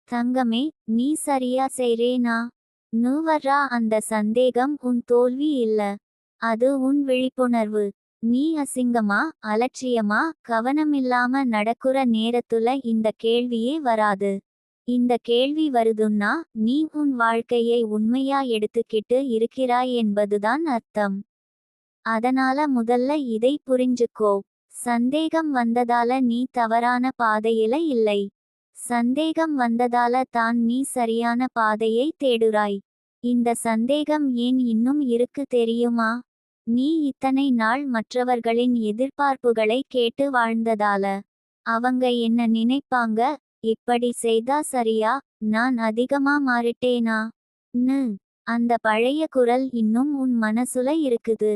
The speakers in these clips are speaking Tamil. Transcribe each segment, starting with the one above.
தங்கமே, நீ சரியா செய்றேனா? நு வர்றா அந்த சந்தேகம் உன் தோல்வி இல்ல. அது உன் விழிப்புணர்வு. நீ அசிங்கமா, அலட்சியமா, கவனமில்லாம நடக்குற நேரத்துல இந்த கேள்வியே வராது. இந்த கேள்வி வருதுன்னா நீ உன் வாழ்க்கையை உண்மையா எடுத்துக்கிட்டு இருக்கிறாய் என்பதுதான் அர்த்தம். அதனால முதல்ல இதை புரிஞ்சுக்கோ. சந்தேகம் வந்ததால நீ தவறான பாதையில இல்லை. சந்தேகம் வந்ததால தான் நீ சரியான பாதையை தேடுறாய். இந்த சந்தேகம் ஏன் இன்னும் இருக்கு தெரியுமா? நீ இத்தனை நாள் மற்றவர்களின் எதிர்பார்ப்புகளை கேட்டு வாழ்ந்ததால. அவங்க என்ன நினைப்பாங்க, இப்படி செய்தா சரியா, நான் அதிகமா மாறிட்டேனா ன்னு அந்த பழைய குரல் இன்னும் உன் மனசுல இருக்குது.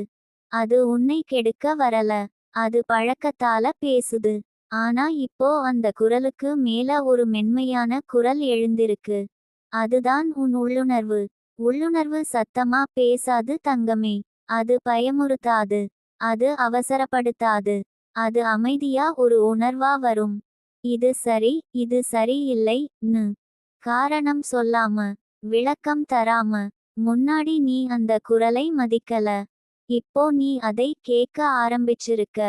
அது உன்னை கெடுக்க வரல. அது பழக்கத்தால பேசுது. ஆனா இப்போ அந்த குரலுக்கு மேல ஒரு மென்மையான குரல் எழுந்திருக்கு. அதுதான் உன் உள்ளுணர்வு. உள்ளுணர்வு சத்தமா பேசாது தங்கமே. அது பயமுறுத்தாது. அது அவசரப்படுத்தாது. அது அமைதியா ஒரு உணர்வா வரும். இது சரி, இது சரியில்லை ன்னு காரணம் சொல்லாம, விளக்கம் தராம. முன்னாடி நீ அந்த குரலை மதிக்கல. இப்போ நீ அதை கேட்க ஆரம்பிச்சிருக்க.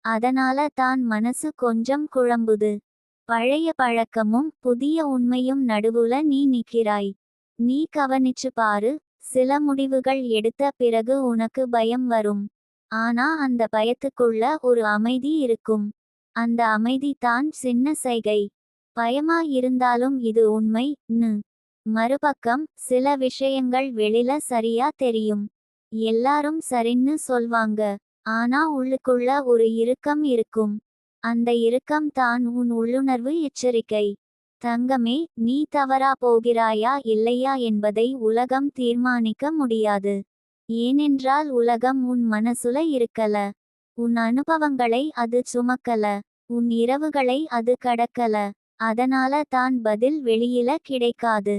அதனால தான் மனசு கொஞ்சம் குழம்புது. பழைய பழக்கமும் புதிய உண்மையும் நடுவுல நீ நிக்கிறாய். நீ கவனிச்சு பாரு. சில முடிவுகள் எடுத்த பிறகு உனக்கு பயம் வரும். ஆனா அந்த பயத்துக்குள்ள ஒரு அமைதி இருக்கும். அந்த அமைதி தான் சின்ன சைகை. பயமா இருந்தாலும் இது உண்மை ன்னு மறுபக்கம் சில விஷயங்கள் வெளில சரியா தெரியும். எல்லாரும் சரின்னு சொல்வாங்க. ஆனா உள்ளுக்குள்ள ஒரு இறுக்கம் இருக்கும். அந்த இறுக்கம் தான் உன் உள்ளுணர்வு எச்சரிக்கை. தங்கமே, நீ தவறா போகிறாயா இல்லையா என்பதை உலகம் தீர்மானிக்க முடியாது. ஏனென்றால் உலகம் உன் மனசுல இருக்கல. உன் அனுபவங்களை அது சுமக்கல. உன் இரவுகளை அது கடக்கல. அதனால தான் பதில் வெளியில கிடைக்காது.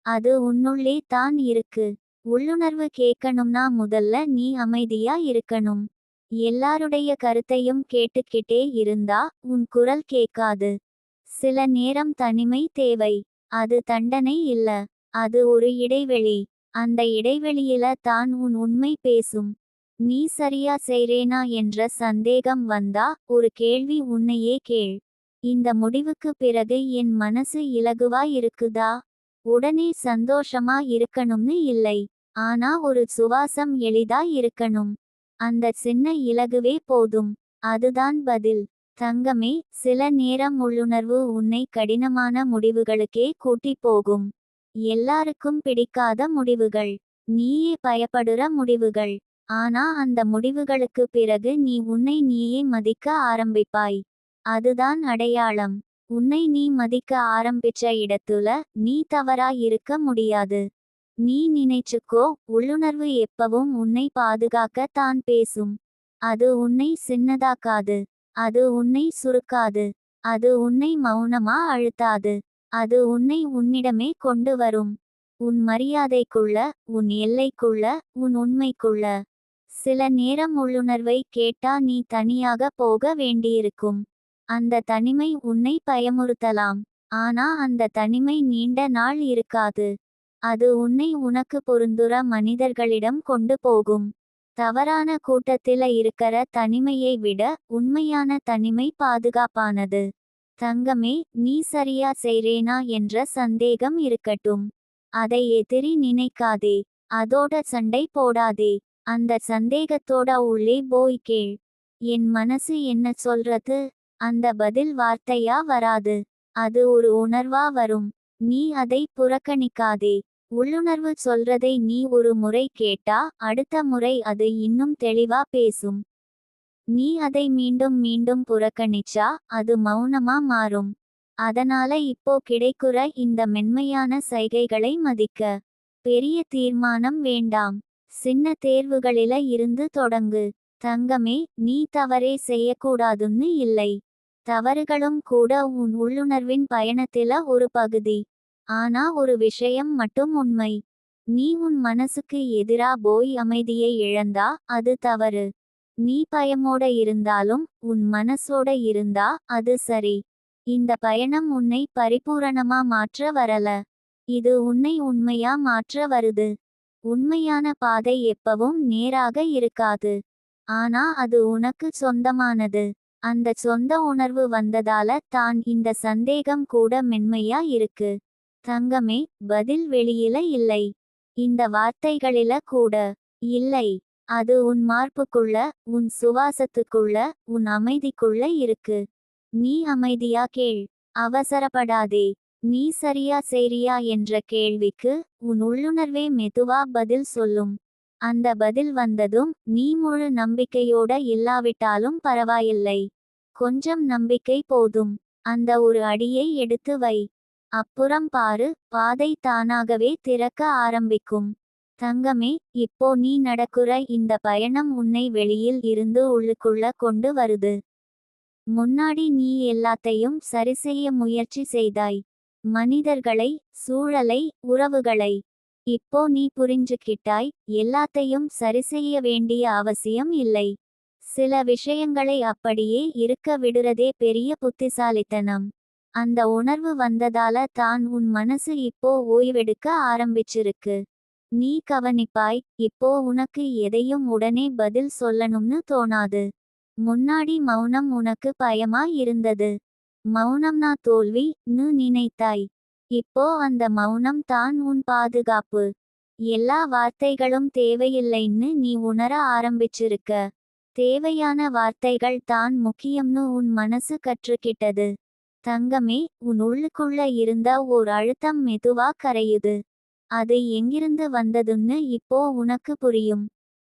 அது உன்னுள்ளே தான் இருக்கு. உள்ளுணர்வு கேட்கணும்னா முதல்ல நீ அமைதியா இருக்கணும். எல்லாருடைய கருத்தையும் கேட்டுக்கிட்டே இருந்தா உன் குரல் கேட்காது. சில நேரம் தனிமை தேவை. அது தண்டனை இல்ல. அது ஒரு இடைவெளி. அந்த இடைவெளியில தான் உன் உண்மை பேசும். நீ சரியா செய்றேனா என்ற சந்தேகம் வந்தா ஒரு கேள்வி உன்னையே கேள். இந்த முடிவுக்கு பிறகு என் மனசு இலகுவா இருக்குதா? உடனே சந்தோஷமா இருக்கணும்னு இல்லை. ஆனா ஒரு சுவாசம் எளிதா இருக்கணும். அந்த சின்ன இலகுவே போதும். அதுதான் பதில். தங்கமே, சில நேரம் உள்ளுணர்வு உன்னை கடினமான முடிவுகளுக்கே கூட்டி போகும். எல்லாருக்கும் பிடிக்காத முடிவுகள். நீயே பயப்படுற முடிவுகள். ஆனா அந்த முடிவுகளுக்கு பிறகு நீ உன்னை நீயே மதிக்க ஆரம்பிப்பாய். அதுதான் அடையாளம். உன்னை நீ மதிக்க ஆரம்பிச்ச இடத்துல நீ தவறா இருக்க முடியாது. நீ நினைச்சுக்கோ, உள்ளுணர்வு எப்பவும் உன்னை பாதுகாக்க தான் பேசும். அது உன்னை சின்னதாக்காது. அது உன்னை சுருக்காது. அது உன்னை மௌனமா அழுத்தாது. அது உன்னை உன்னிடமே கொண்டு வரும். உன் மரியாதைக்குள்ள, உன் எல்லைக்குள்ள, உன் உண்மைக்குள்ள. சில நேரம் உள்ளுணர்வை கேட்டா நீ தனியாக போக வேண்டியிருக்கும். அந்த தனிமை உன்னை பயமுறுத்தலாம். ஆனா அந்த தனிமை நீண்ட நாள் இருக்காது. அது உன்னை உனக்கு பொருந்துற மனிதர்களிடம் கொண்டு போகும். தவறான கூட்டத்தில இருக்கற தனிமையை விட உண்மையான தனிமை பாதுகாப்பானது. தங்கமே, நீ சரியா செய்றேனா என்ற சந்தேகம் இருக்கட்டும். அதை எதிரி நினைக்காதே. அதோட சண்டை போடாதே. அந்த சந்தேகத்தோட உள்ளே போய் கேள். என் மனசு என்ன சொல்றது? அந்த பதில் வார்த்தையா வராது. அது ஒரு உணர்வா வரும். நீ அதை புறக்கணிக்காதே. உள்ளுணர்வு சொல்றதை நீ ஒரு முறை கேட்டா அடுத்த முறை அது இன்னும் தெளிவா பேசும். நீ அதை மீண்டும் மீண்டும் புறக்கணிச்சா அது மௌனமா மாறும். அதனால இப்போ கிடைக்குற இந்த மென்மையான சைகைகளை மதிக்க. பெரிய தீர்மானம் வேண்டாம். சின்ன தேர்வுகளில இருந்து தொடங்கு. தங்கமே, நீ தவறே செய்யக்கூடாதுன்னு இல்லை. தவறுகளும் கூட உன் உள்ளுணர்வின் பயணத்தில ஒரு பகுதி. ஆனா ஒரு விஷயம் மட்டும் உண்மை. நீ உன் மனசுக்கு எதிரா போய் அமைதியை இழந்தா அது தவறு. நீ பயமோட இருந்தாலும் உன் மனசோட இருந்தா அது சரி. இந்த பயணம் உன்னை பரிபூரணமா மாற்ற வரல. இது உன்னை உண்மையா மாற்ற வருது. உண்மையான பாதை எப்பவும் நேராக இருக்காது. ஆனா அது உனக்கு சொந்தமானது. அந்த சொந்த உணர்வு வந்ததால தான் இந்த சந்தேகம் கூட மென்மையா இருக்கு. தங்கமே, பதில் வெளியில இல்லை. இந்த வார்த்தைகளில கூட இல்லை. அது உன் மார்புக்குள்ள, உன் சுவாசத்துக்குள்ள, உன் அமைதிக்குள்ள இருக்கு. நீ அமைதியா கேள். அவசரப்படாதே. நீ சரியா செய்றியா என்ற கேள்விக்கு உன் உள்ளுணர்வே மெதுவா பதில் சொல்லும். அந்த பதில் வந்ததும் நீ முழு நம்பிக்கையோட இல்லாவிட்டாலும் பரவாயில்லை. கொஞ்சம் நம்பிக்கை போதும். அந்த ஒரு அடியை எடுத்து வை. அப்புறம் பாரு, பாதை தானாகவே திறக்க ஆரம்பிக்கும். தங்கமே, இப்போ நீ நடக்குற இந்த பயணம் உன்னை வெளியில் இருந்து உள்ளுக்குள்ள கொண்டு வருது. முன்னாடி நீ எல்லாத்தையும் சரிசெய்ய முயற்சி செய்தாய். மனிதர்களை, சூழலை, உறவுகளை. இப்போ நீ புரிஞ்சுக்கிட்டாய், எல்லாத்தையும் சரிசெய்ய வேண்டிய அவசியம் இல்லை. சில விஷயங்களை அப்படியே இருக்க விடுறதே பெரிய புத்திசாலித்தனம். அந்த உணர்வு வந்ததால தான் உன் மனசு இப்போ ஓய்வெடுக்க ஆரம்பிச்சிருக்கு. நீ கவனிப்பாய், இப்போ உனக்கு எதையும் உடனே பதில் சொல்லணும்னு தோணாது. முன்னாடி மௌனம் உனக்கு பயமா இருந்தது. மௌனம்னா தோல்வி நினைத்தாய். இப்போ அந்த மௌனம் தான் உன் பாதுகாப்பு. எல்லா வார்த்தைகளும் தேவையில்லைன்னு நீ உணர ஆரம்பிச்சிருக்க. தேவையான வார்த்தைகள் தான் முக்கியம்னு உன் மனசு கற்றுக்கிட்டது. தங்கமே, உன் உள்ளுக்குள்ள இருந்த ஓர் அழுத்தம் மெதுவா கரையுது. அது எங்கிருந்து வந்ததுன்னு இப்போ உனக்கு புரியும்.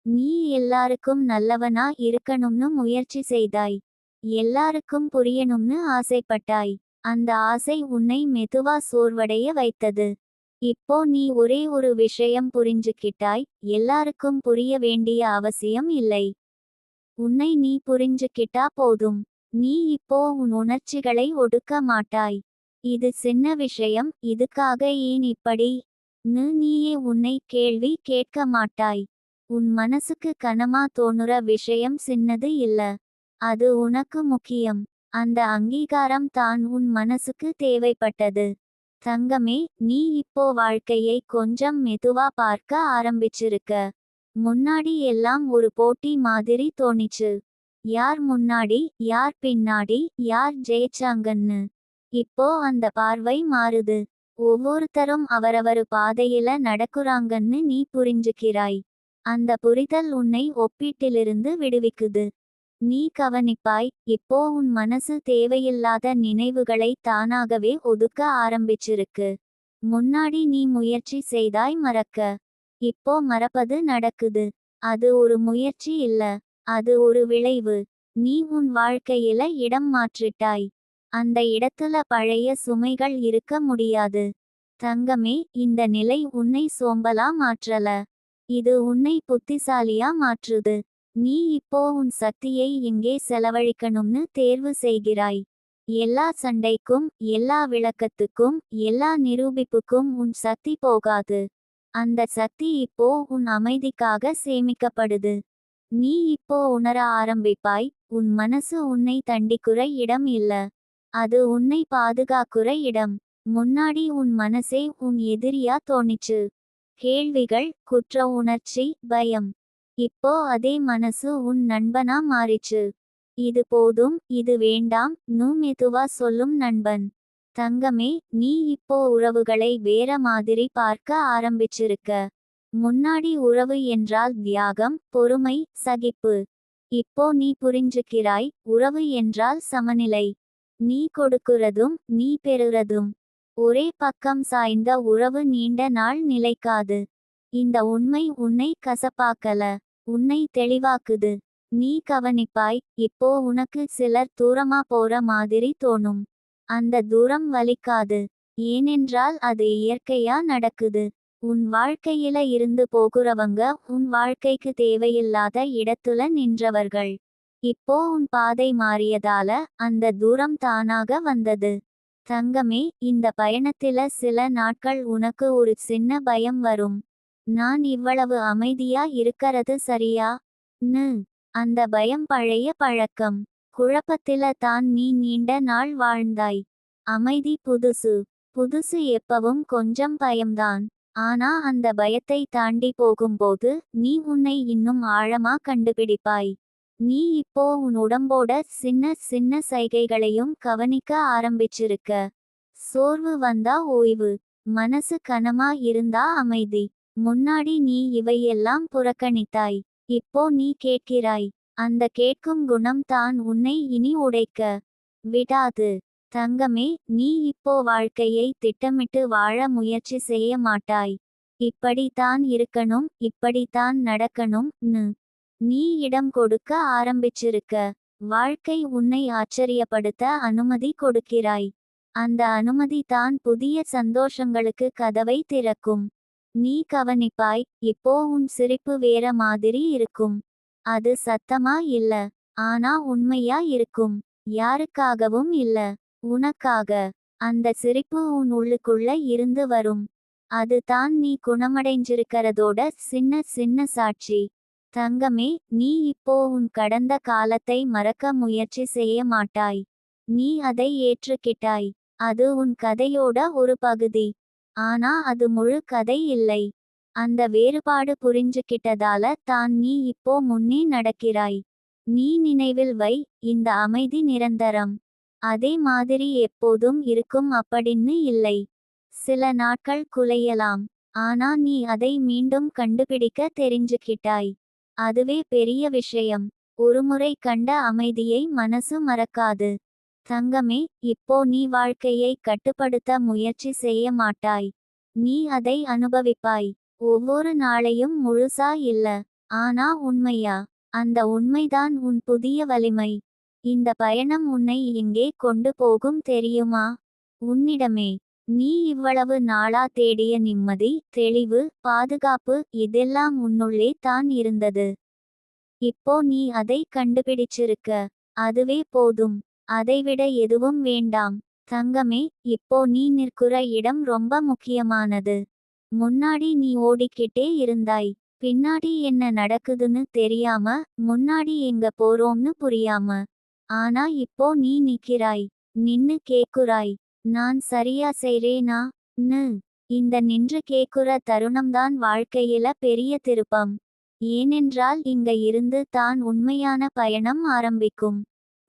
நீ எல்லாருக்கும் நல்லவனா இருக்கணும்னு முயற்சி செய்தாய். எல்லாருக்கும் புரியணும்னு ஆசைப்பட்டாய். அந்த ஆசை உன்னை மெதுவா சோர்வடைய வைத்தது. இப்போ நீ ஒரே ஒரு விஷயம் புரிஞ்சுக்கிட்டாய், எல்லாருக்கும் புரிய வேண்டிய அவசியம் இல்லை. உன்னை நீ புரிஞ்சுக்கிட்டா போதும். நீ இப்போ உன் உணர்ச்சிகளை ஒடுக்க மாட்டாய். இது சின்ன விஷயம், இதுக்காக ஏன் இப்படி நீயே உன்னை கேள்வி கேட்க மாட்டாய். உன் மனசுக்கு கனமா தோணுற விஷயம் சின்னது இல்ல. அது உனக்கு முக்கியம். அந்த அங்கீகாரம் தான் உன் மனசுக்கு தேவைப்பட்டது. தங்கமே, நீ இப்போ வாழ்க்கையை கொஞ்சம் மெதுவா பார்க்க ஆரம்பிச்சிருக்க. முன்னாடி எல்லாம் ஒரு போட்டி மாதிரி தோணிச்சு. யார் முன்னாடி, யார் பின்னாடி, யார் ஜெயிச்சாங்கன்னு. இப்போ அந்த பார்வை மாறுது. ஒவ்வொருத்தரும் அவரவரு பாதையில நடக்குறாங்கன்னு நீ புரிஞ்சுக்கிறாய். அந்த புரிதல் உன்னை ஒப்பீட்டிலிருந்து விடுவிக்குது. நீ கவனிப்பாய், இப்போ உன் மனசு தேவையில்லாத நினைவுகளை தானாகவே ஒதுக்க ஆரம்பிச்சிருக்கு. முன்னாடி நீ முயற்சி செய்தாய் மறக்க. இப்போ மறப்பது நடக்குது. அது ஒரு முயற்சி இல்ல. அது ஒரு விளைவு. நீ உன் வாழ்க்கையில இடம் மாற்றிட்டாய். அந்த இடத்துல பழைய சுமைகள் இருக்க முடியாது. தங்கமே, இந்த நிலை உன்னை சோம்பலா மாற்றல. இது உன்னை புத்திசாலியா மாற்றுது. நீ இப்போ உன் சக்தியை எங்கே செலவழிக்கணும்னு தேர்வு செய்கிறாய். எல்லா சண்டைக்கும், எல்லா விளக்கத்துக்கும், எல்லா நிரூபிப்புக்கும் உன் சக்தி போகாது. அந்த சக்தி இப்போ உன் அமைதிக்காக சேமிக்கப்படுது. நீ இப்போ உணர ஆரம்பிப்பாய், உன் மனசு உன்னை தண்டிக்குற இடம் இல்ல. அது உன்னை பாதுகாக்குற இடம். முன்னாடி உன் மனசே உன் எதிரியா தோணிச்சு. கேள்விகள், குற்ற உணர்ச்சி, பயம். இப்போ அதே மனசு உன் நண்பனா மாறிச்சு. இது போதும், இது வேண்டாம் மெதுவா சொல்லும் நண்பன். தங்கமே, நீ இப்போ உறவுகளை வேற மாதிரி பார்க்க ஆரம்பிச்சிருக்க. முன்னாடி உறவு என்றால் தியாகம், பொறுமை, சகிப்பு. இப்போ நீ புரிஞ்சுக்கிறாய், உறவு என்றால் சமநிலை. நீ கொடுக்கிறதும், நீ பெறுறதும். ஒரே பக்கம் சாய்ந்த உறவு நீண்ட நாள் நிலைக்காது. இந்த உண்மை உன்னை கசப்பாக்கல. உன்னை தெளிவாக்குது. நீ கவனிப்பாய், இப்போ உனக்கு சிலர் தூரமா போற மாதிரி தோணும். அந்த தூரம் வலிக்காது. ஏனென்றால் அது இயற்கையா நடக்குது. உன் வாழ்க்கையில இருந்து போகுறவங்க உன் வாழ்க்கைக்கு தேவையில்லாத இடத்துல நின்றவர்கள். இப்போ உன் பாதை மாறியதால அந்த தூரம் தானாக வந்தது. தங்கமே, இந்த பயணத்தில சில நாட்கள் உனக்கு ஒரு சின்ன பயம் வரும். நான் இவ்வளவு அமைதியா இருக்கறது சரியா அந்த பயம் பழைய பழக்கம். குழப்பத்தில தான் நீ நீண்ட நாள் வாழ்ந்தாய். அமைதி புதுசு. புதுசு எப்பவும் கொஞ்சம் பயம்தான். ஆனா அந்த பயத்தை தாண்டி போகும்போது நீ உன்னை இன்னும் ஆழமா கண்டுபிடிப்பாய். நீ இப்போ உன் உடம்போட சின்ன சின்ன சைகைகளையும் கவனிக்க ஆரம்பிச்சிருக்க. சோர்வு வந்தா ஓய்வு. மனசு கனமா இருந்தா அமைதி. முன்னாடி நீ இவையெல்லாம் புறக்கணித்தாய். இப்போ நீ கேட்கிறாய். அந்த கேட்கும் குணம் தான் உன்னை இனி உடைக்க விடாது. தங்கமே, நீ இப்போ வாழ்க்கையை திட்டமிட்டு வாழ முயற்சி செய்ய மாட்டாய். இப்படித்தான் இருக்கணும், இப்படித்தான் நடக்கணும். நீ இடம் கொடுக்க ஆரம்பிச்சிருக்க. வாழ்க்கை உன்னை ஆச்சரியப்படுத்த அனுமதி கொடுக்கிறாய். அந்த அனுமதி தான் புதிய சந்தோஷங்களுக்கு கதவை திறக்கும். நீ கவனிப்பாய், இப்போ உன் சிரிப்பு வேற மாதிரி இருக்கும். அது சத்தமா இல்ல, ஆனா உண்மையா இருக்கும். யாருக்காகவும் இல்ல, உனக்காக. அந்த சிரிப்பு உன் உள்ளுக்குள்ள இருந்து வரும். அது தான் நீ குணமடைஞ்சிருக்கிறதோட சின்ன சின்ன சாட்சி. தங்கமே, நீ இப்போ உன் கடந்த காலத்தை மறக்க முயற்சி செய்ய மாட்டாய். நீ அதை ஏற்றுக்கிட்டாய். அது உன் கதையோட ஒரு பகுதி. ஆனா அது முழு கதை இல்லை. அந்த வேறுபாடு புரிஞ்சுக்கிட்டதால தான் நீ இப்போ முன்னே நடக்கிறாய். நீ நினைவில் வை, இந்த அமைதி நிரந்தரம். அதே மாதிரி எப்போதும் இருக்கும் அப்படின்னு இல்லை. சில நாட்கள் குலையலாம். ஆனா நீ அதை மீண்டும் கண்டுபிடிக்க தெரிஞ்சுக்கிட்டாய். அதுவே பெரிய விஷயம். ஒருமுறை கண்ட அமைதியை மனசு மறக்காது. தங்கமே, இப்போ நீ வாழ்க்கையை கட்டுப்படுத்த முயற்சி செய்ய மாட்டாய். நீ அதை அனுபவிப்பாய். ஒவ்வொரு நாளையும் முழுசா இல்ல, ஆனா உண்மையா. அந்த உண்மைதான் உன் புதிய வலிமை. இந்த பயணம் உன்னை எங்கே கொண்டு போகும் தெரியுமா? உன்னிடமே. நீ இவ்வளவு நாளா தேடிய நிம்மதி, தெளிவு, பாதுகாப்பு இதெல்லாம் உன்னுள்ளே தான் இருந்தது. இப்போ நீ அதை கண்டுபிடிச்சிருக்க. அதுவே போதும். அதைவிட எதுவும் வேண்டாம். தங்கமே, இப்போ நீ நிற்கிற இடம் ரொம்ப முக்கியமானது. முன்னாடி நீ ஓடிக்கிட்டே இருந்தாய். பின்னாடி என்ன நடக்குதுன்னு தெரியாம, முன்னாடி எங்க போறோம்னு புரியாம. ஆனா இப்போ நீ நிக்கிறாய். நின்னு கேக்குறாய், நான் சரியா செய்றேனா ன்னு. இந்த நின்று கேக்குற தருணம்தான் வாழ்க்கையில பெரிய திருப்பம். ஏனென்றால் இங்க இருந்து தான் உண்மையான பயணம் ஆரம்பிக்கும்.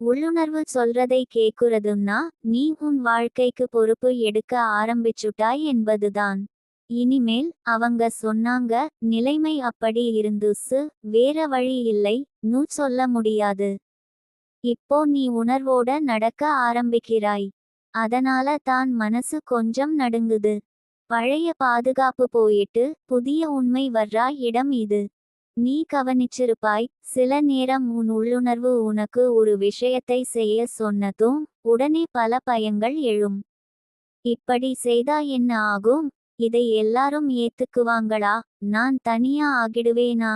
உள்ளுணர்வு சொல்றதை கேக்குறதுன்னா நீ உன் வாழ்க்கைக்கு பொறுப்பு எடுக்க ஆரம்பிச்சுட்டாய் என்பதுதான். இனிமேல் அவங்க சொன்னாங்க, நிலைமை அப்படி இருந்துச்சு, வேற வழி இல்லை ன்னு சொல்ல முடியாது. இப்போ நீ உணர்வோட நடக்க ஆரம்பிக்கிறாய். அதனால தான் மனசு கொஞ்சம் நடுங்குது. பழைய பாதுகாப்பு போயிட்டு புதிய உண்மை வர்றா இடம் இது. நீ கவனிச்சிருப்பாய், சில நேரம் உன் உள்ளுணர்வு உனக்கு ஒரு விஷயத்தை செய்ய சொன்னதும் உடனே பல பயங்கள் எழும். இப்படி செய்தா என்ன ஆகும்? இதை எல்லாரும் ஏத்துக்குவாங்களா? நான் தனியா ஆகிடுவேனா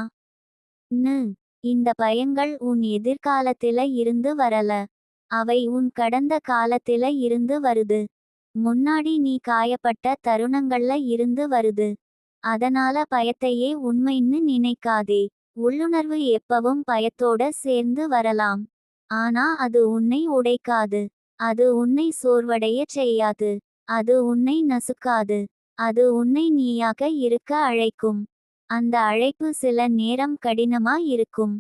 ன்னு. இந்த பயங்கள் உன் எதிர்காலத்தில இருந்து வரல. அவை உன் கடந்த காலத்தில இருந்து வருது. முன்னாடி நீ காயப்பட்ட தருணங்கள்ல இருந்து வருது. அதனால பயத்தையே உண்மைன்னு நினைக்காதே. உள்ளுணர்வு எப்பவும் பயத்தோட சேர்ந்து வரலாம். ஆனா அது உன்னை உடைக்காது. அது உன்னை சோர்வடைய செய்யாது. அது உன்னை நசுக்காது. அது உன்னை நீயாக இருக்க அழைக்கும். அந்த அழைப்பு சில நேரம் கடினமா இருக்கும்.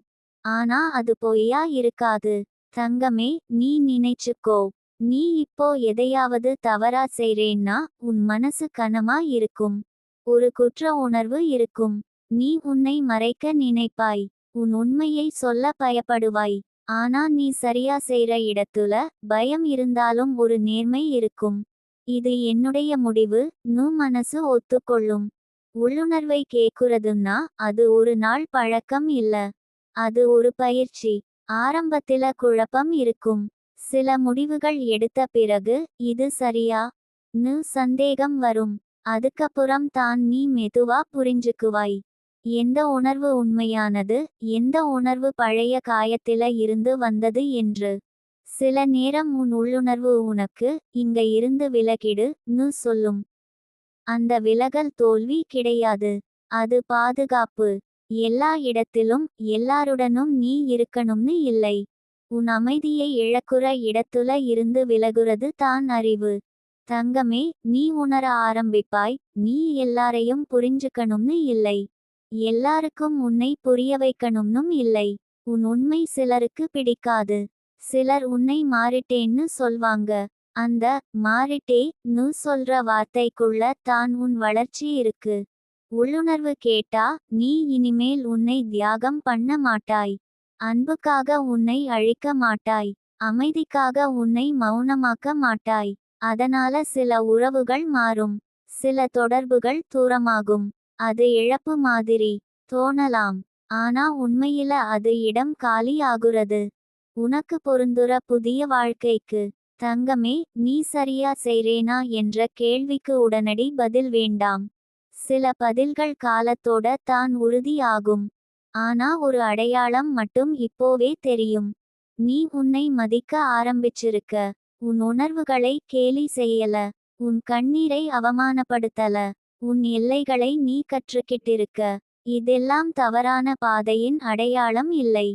ஆனா அது பொய்யா இருக்காது. தங்கமே, நீ நினைச்சுக்கோ. நீ இப்போ எதையாவது தவறா செய்றேன்னா உன் மனசு கனமா இருக்கும். ஒரு குற்ற உணர்வு இருக்கும். நீ உன்னை மறைக்க நினைப்பாய். உன் உண்மையை சொல்ல பயப்படுவாய். ஆனா நீ சரியா செய்ற இடத்துல பயம் இருந்தாலும் ஒரு நேர்மை இருக்கும். இது என்னுடைய முடிவு ன்னு மனசு ஒத்துக்கொள்ளும். உள்ளுணர்வை கேக்குறதுன்னா அது ஒரு நாள் பழக்கம் இல்ல. அது ஒரு பயிற்சி. ஆரம்பத்தில குழப்பம் இருக்கும். சில முடிவுகள் எடுத்த பிறகு இது சரியா ன்னு சந்தேகம் வரும். அதுக்கப்புறம் தான் நீ மெதுவா புரிஞ்சுக்குவாய். எந்த உணர்வு உண்மையானது, எந்த உணர்வு பழைய காயத்தில இருந்து வந்தது என்று. சில நேரம் உன் உள்ளுணர்வு உனக்கு இங்க இருந்து விலகிடு ன்னு சொல்லும். அந்த விலகல் தோல்வி கிடையாது. அது பாதுகாப்பு. எல்லா இடத்திலும் எல்லாருடனும் நீ இருக்கணும்னு இல்லை. உன் அமைதியை இழக்குற இடத்துல இருந்து விலகுறது தான் அறிவு. தங்கமே, நீ உணர ஆரம்பிப்பாய். நீ எல்லாரையும் புரிஞ்சுக்கணும்னு இல்லை. எல்லாருக்கும் உன்னை புரிய வைக்கணும்னும் இல்லை. உன் உண்மை சிலருக்கு பிடிக்காது. சிலர் உன்னை மாறிட்டேன்னு சொல்வாங்க. அந்த மாறிட்டேன்னு சொல்ற வார்த்தைக்குள்ள தான் உன் வளர்ச்சி இருக்கு. உள்ளுணர்வு கேட்டா நீ இனிமேல் உன்னை தியாகம் பண்ண மாட்டாய். அன்புக்காக உன்னை அழிக்க மாட்டாய். அமைதிக்காக உன்னை மௌனமாக்க மாட்டாய். அதனால சில உறவுகள் மாறும். சில தொடர்புகள் தூரமாகும். அது இழப்பு மாதிரி தோணலாம். ஆனா உண்மையில அது இடம் காலி ஆகுறது. உனக்கு பொருந்துற புதிய வாழ்க்கைக்கு. தங்கமே, நீ சரியா செய்றேனா என்ற கேள்விக்கு உடனடி பதில் வேண்டாம். சில பதில்கள் காலத்தோட தான் உறுதி ஆகும். ஆனா ஒரு அடையாளம் மட்டும் இப்போவே தெரியும். நீ உன்னை மதிக்க ஆரம்பிச்சிருக்க. உன் உணர்வுகளை கேலி செய்யல. உன் கண்ணீரை அவமானப்படுத்தல. உன் எல்லைகளை நீ கற்றுக்கிட்டிருக்க. இதெல்லாம் தவறான பாதையின் அடையாளம் இல்லை.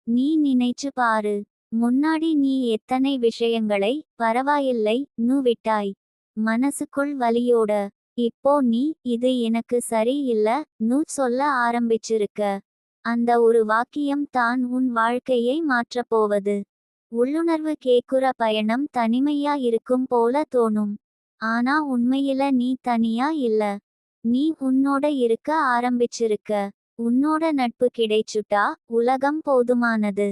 நீ நினைச்சு பாரு. முன்னாடி நீ எத்தனை விஷயங்களை பரவாயில்லை நு விட்டாய். மனசுக்குள் வலியோட. இப்போ நீ இது எனக்கு சரி இல்ல நு சொல்ல ஆரம்பிச்சிருக்க. அந்த ஒரு வாக்கியம் தான் உன் வாழ்க்கையை மாற்றப்போவது. உள்ளுணர்வு கேக்குற பயணம் தனிமையா இருக்கும் போல தோணும். ஆனா உண்மையில நீ தனியா இல்ல. நீ உன்னோட இருக்க ஆரம்பிச்சிருக்க. உன்னோட நட்பு கிடைச்சுட்டா உலகம் போதுமானது.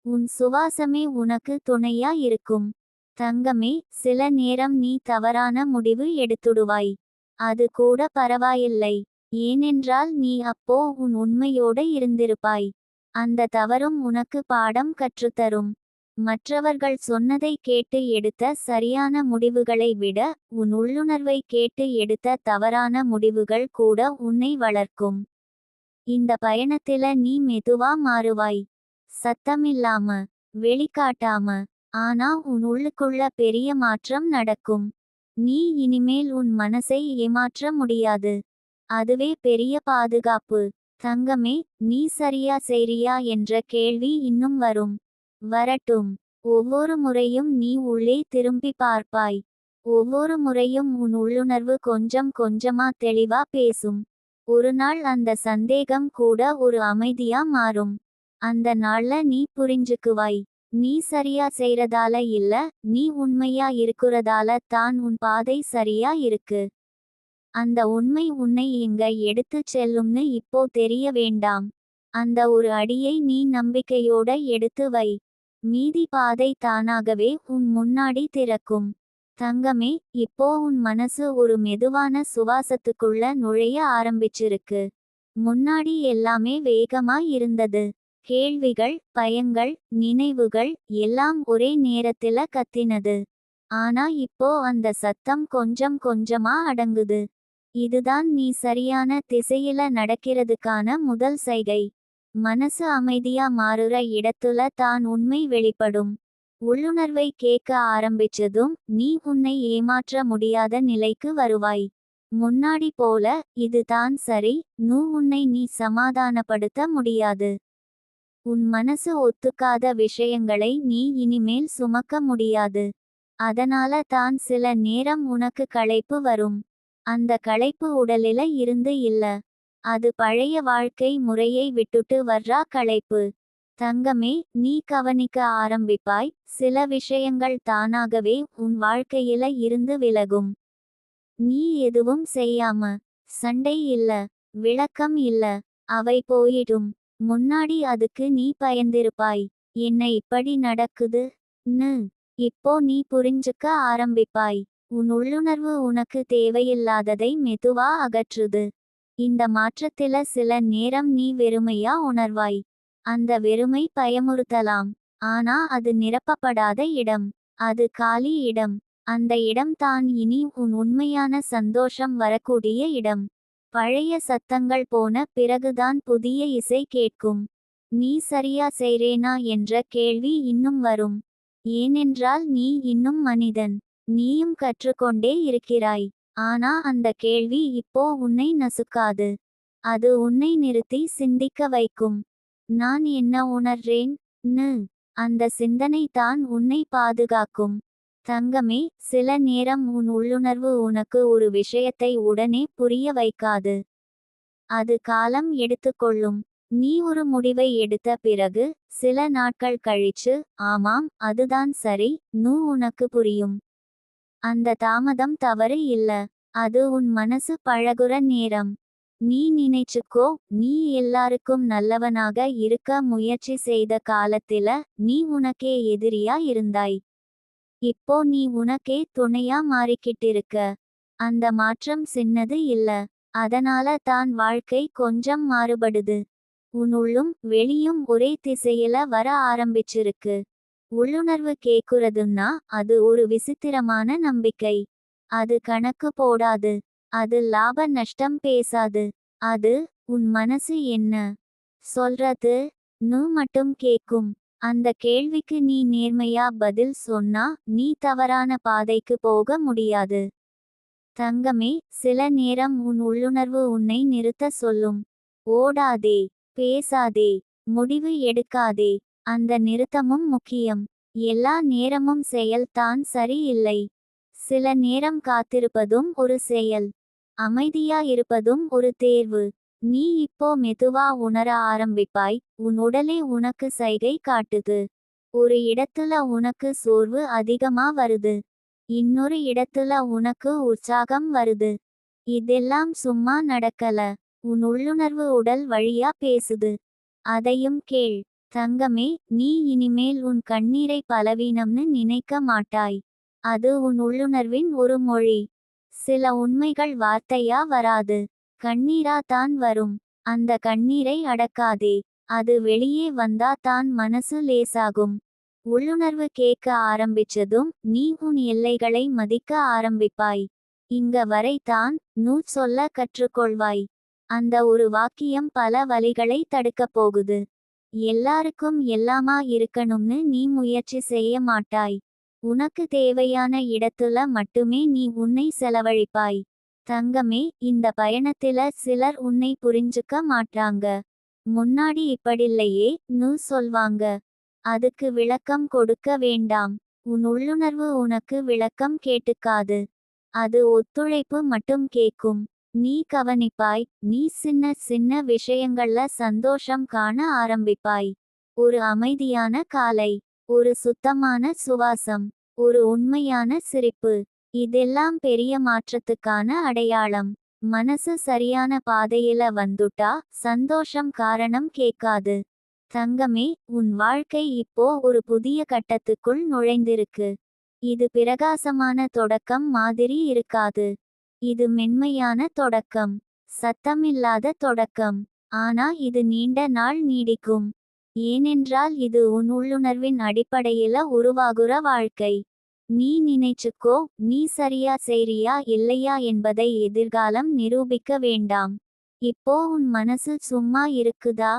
உன் சுவாசமே உனக்கு துணையா இருக்கும். தங்கமே, சில நேரம் நீ தவறான முடிவு எடுத்துடுவாய். அது கூட பரவாயில்லை. ஏனென்றால் நீ அப்போ உன் உண்மையோட இருந்திருப்பாய். அந்த தவறும் உனக்கு பாடம் கற்றுத்தரும். மற்றவர்கள் சொன்னதை கேட்டு எடுத்த சரியான முடிவுகளை விட உன் உள்ளுணர்வை கேட்டு எடுத்த தவறான முடிவுகள் கூட உன்னை வளர்க்கும். இந்த பயணத்தில நீ மெதுவா மாறுவாய். சத்தமில்லாம, வெளிக்காட்டாம. ஆனா உன் உள்ளுக்குள்ள பெரிய மாற்றம் நடக்கும். நீ இனிமேல் உன் மனசை ஏமாற்ற முடியாது. அதுவே பெரிய பாதுகாப்பு. தங்கமே, நீ சரியா செய்றியா என்ற கேள்வி இன்னும் வரும். வரட்டும். ஒவ்வொரு முறையும் நீ உள்ளே திரும்பி பார்ப்பாய். ஒவ்வொரு முறையும் உன் உள்ளுணர்வு கொஞ்சம் கொஞ்சமா தெளிவா பேசும். ஒரு நாள் அந்த சந்தேகம் கூட ஒரு அமைதியா மாறும். அந்த நாள்ல நீ புரிஞ்சுக்குவாய். நீ சரியா செய்றதால இல்ல, நீ உண்மையா இருக்குறதால தான் உன் பாதை சரியா இருக்கு. அந்த உண்மை உன்னை எங்க எடுத்துச் செல்லும்னு இப்போ தெரிய வேண்டாம். அந்த ஒரு அடியை நீ நம்பிக்கையோட எடுத்து வை. மீதி பாதை தானாகவே உன் முன்னாடி திறக்கும். தங்கமே, இப்போ உன் மனசு ஒரு மெதுவான சுவாசத்துக்குள்ள நுழைய ஆரம்பிச்சிருக்கு. முன்னாடி எல்லாமே வேகமா இருந்தது. கேள்விகள், பயங்கள், நினைவுகள் எல்லாம் ஒரே நேரத்தில கத்தினது. ஆனா இப்போ அந்த சத்தம் கொஞ்சம் கொஞ்சமா அடங்குது. இதுதான் நீ சரியான திசையில நடக்கிறதுக்கான முதல் சைகை. மனசு அமைதியா மாறுற இடத்துல தான் உண்மை வெளிப்படும். உள்ளுணர்வை கேட்க ஆரம்பிச்சதும் நீ உன்னை ஏமாற்ற முடியாத நிலைக்கு வருவாய். முன்னாடி போல இது தான் சரி நு உன்னை நீ சமாதானப்படுத்த முடியாது. உன் மனசு ஒத்துக்காத விஷயங்களை நீ இனிமேல் சுமக்க முடியாது. அதனால தான் சில நேரம் உனக்கு களைப்பு வரும். அந்த களைப்பு உடலில இருந்து இல்ல. அது பழைய வாழ்க்கை முறையை விட்டுட்டு வர்றா களைப்பு. தங்கமே, நீ கவனிக்க ஆரம்பிப்பாய். சில விஷயங்கள் தானாகவே உன் வாழ்க்கையில இருந்து விலகும். நீ எதுவும் செய்யாம. சண்டை இல்ல. விளக்கம் இல்ல. அவை போயிடும். முன்னாடி அதுக்கு நீ பயந்திருப்பாய். என்ன இப்படி நடக்குது ன்னு. இப்போ நீ புரிஞ்சுக்க ஆரம்பிப்பாய். உன் உள்ளுணர்வு உனக்கு தேவையில்லாததை மெதுவா அகற்றுது. இந்த மாற்றத்தில சில நேரம் நீ வெறுமையா உணர்வாய். அந்த வெறுமை பயமுறுத்தலாம். ஆனா அது நிரப்பப்படாத இடம். அது காலி இடம். அந்த இடம் தான் இனி உன் உண்மையான சந்தோஷம் வரக்கூடிய இடம். பழைய சத்தங்கள் போன பிறகுதான் புதிய இசை கேட்கும். நீ சரியா செய்றேனா என்ற கேள்வி இன்னும் வரும். ஏனென்றால் நீ இன்னும் மனிதன். நீயும் கற்றுக்கொண்டே இருக்கிறாய். ஆனா அந்த கேள்வி இப்போ உன்னை நசுக்காது. அது உன்னை நிறுத்தி சிந்திக்க வைக்கும். நான் என்ன உணர்றேன் ன்னு. அந்த சிந்தனை தான் உன்னை பாதுகாக்கும். தங்கமே, சில நேரம் உன் உள்ளுணர்வு உனக்கு ஒரு விஷயத்தை உடனே புரிய வைக்காது. அது காலம் எடுத்துக்கொள்ளும். நீ ஒரு முடிவை எடுத்த பிறகு சில நாட்கள் கழிச்சு, ஆமாம் அதுதான் சரி, உனக்கு புரியும். அந்த தாமதம் தவறு இல்ல. அது உன் மனசு பழகுற நேரம். நீ நினைச்சுக்கோ, நீ எல்லாருக்கும் நல்லவனாக இருக்க முயற்சி செய்த காலத்தில நீ உனக்கே எதிரியா இருந்தாய். இப்போ நீ உனக்கே துணையா மாறிக்கிட்டிருக்க. அந்த மாற்றம் சின்னது இல்ல. அதனால தான் வாழ்க்கை கொஞ்சம் மாறுபடுது. உன் உள்ளும் வெளியும் ஒரே திசையில வர ஆரம்பிச்சிருக்கு. உள்ளுணர்வு கேக்குறதுன்னா அது ஒரு விசித்திரமான நம்பிக்கை. அது கணக்கு போடாது. அது லாப நஷ்டம் பேசாது. அது உன் மனசு என்ன சொல்றது மட்டும் கேக்கும். அந்த கேள்விக்கு நீ நேர்மையா பதில் சொன்னா நீ தவறான பாதைக்கு போக முடியாது. தங்கமே, சில நேரம் உன் உள்ளுணர்வு உன்னை நிறுத்த சொல்லும். ஓடாதே, பேசாதே, முடிவு எடுக்காதே. அந்த நிறுத்தமும் முக்கியம். எல்லா நேரமும் செயல் தான் சரியில்லை. சில நேரம் காத்திருப்பதும் ஒரு செயல். அமைதியா இருப்பதும் ஒரு தேர்வு. நீ இப்போ மெதுவா உணர ஆரம்பிப்பாய். உன் உடலே உனக்கு சைகை காட்டுது. ஒரு இடத்துல உனக்கு சோர்வு அதிகமா வருது. இன்னொரு இடத்துல உனக்கு உற்சாகம் வருது. இதெல்லாம் சும்மா நடக்கல. உன் உள்ளுணர்வு உடல் வழியா பேசுது. அதையும் கேள். தங்கமே, நீ இனிமேல் உன் கண்ணீரை பலவீனம்னு நினைக்க மாட்டாய். அது உன் உள்ளுணர்வின் ஒரு மொழி. சில உண்மைகள் வார்த்தையா வராது. கண்ணீரா தான் வரும். அந்த கண்ணீரை அடக்காதே. அது வெளியே வந்தா தான் மனசு லேசாகும். உள்ளுணர்வு கேட்க ஆரம்பிச்சதும் நீ உன் எல்லைகளை மதிக்க ஆரம்பிப்பாய். இங்க வரை தான் சொல்ல கற்றுக்கொள்வாய். அந்த ஒரு வாக்கியம் பல வலிகளை தடுக்கப் போகுது. எல்லாருக்கும் எல்லாமா இருக்கணும்னு நீ முயற்சி செய்ய மாட்டாய். உனக்கு தேவையான இடத்துல மட்டுமே நீ உன்னை செலவழிப்பாய். தங்கமே, இந்த பயணத்தில சிலர் உன்னை புரிஞ்சுக்க மாட்டாங்க. முன்னாடி இப்படில்லையே சொல்வாங்க. அதுக்கு விளக்கம் கொடுக்க வேண்டாம். உன் உள்ளுணர்வு உனக்கு விளக்கம் கேட்டுக்காது. அது ஒத்துழைப்பு மட்டும் கேக்கும். நீ கவனிப்பாய். நீ சின்ன சின்ன விஷயங்கள்ல சந்தோஷம் காண ஆரம்பிப்பாய். ஒரு அமைதியான காலை, ஒரு சுத்தமான சுவாசம், ஒரு உண்மையான சிரிப்பு. இதெல்லாம் பெரிய மாற்றத்துக்கான அடையாளம். மனசு சரியான பாதையில வந்துட்டா சந்தோஷம் காரணம் கேட்காது. தங்கமே, உன் வாழ்க்கை இப்போ ஒரு புதிய கட்டத்துக்குள் நுழைந்திருக்கு. இது பிரகாசமான தொடக்கம் மாதிரி இருக்காது. இது மென்மையான தொடக்கம். சத்தமில்லாத தொடக்கம். ஆனா இது நீண்ட நாள் நீடிக்கும். ஏனென்றால் இது உன் உள்ளுணர்வின் அடிப்படையில உருவாகுற வாழ்க்கை. நீ நினைச்சுக்கோ, நீ சரியா செய்றியா இல்லையா என்பதை எதிர்காலம் நிரூபிக்க வேண்டாம். இப்போ உன் மனசு சும்மா இருக்குதா?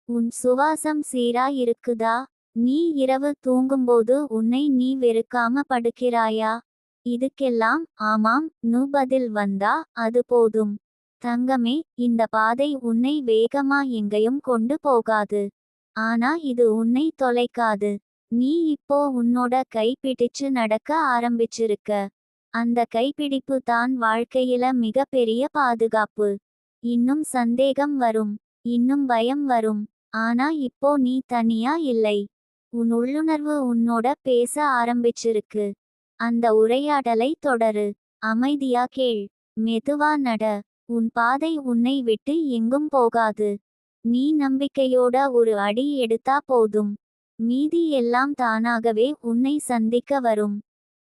உன் சுவாசம் சீரா இருக்குதா? நீ இரவு தூங்கும்போது உன்னை நீ வெறுக்காம படுக்கிறாயா? இதுக்கெல்லாம் ஆமாம் பதில் வந்தா அது போதும். தங்கமே, இந்த பாதை உன்னை வேகமா எங்கேயும் கொண்டு போகாது. ஆனா இது உன்னை தொலைக்காது. நீ இப்போ உன்னோட கைப்பிடிச்சு நடக்க ஆரம்பிச்சிருக்க. அந்த கைப்பிடிப்பு தான் வாழ்க்கையில மிகப்பெரிய பாதுகாப்பு. இன்னும் சந்தேகம் வரும். இன்னும் பயம் வரும். ஆனா இப்போ நீ தனியா இல்லை. உன் உள்ளுணர்வு உன்னோட பேச ஆரம்பிச்சிருக்கு. அந்த உரையாடலை தொடரு. அமைதியா கேள். மெதுவா நட. உன் பாதை உன்னை விட்டு எங்கும் போகாது. நீ நம்பிக்கையோட ஒரு அடி எடுத்தா போதும். மீதி எல்லாம் தானாகவே உன்னை சந்திக்க வரும்.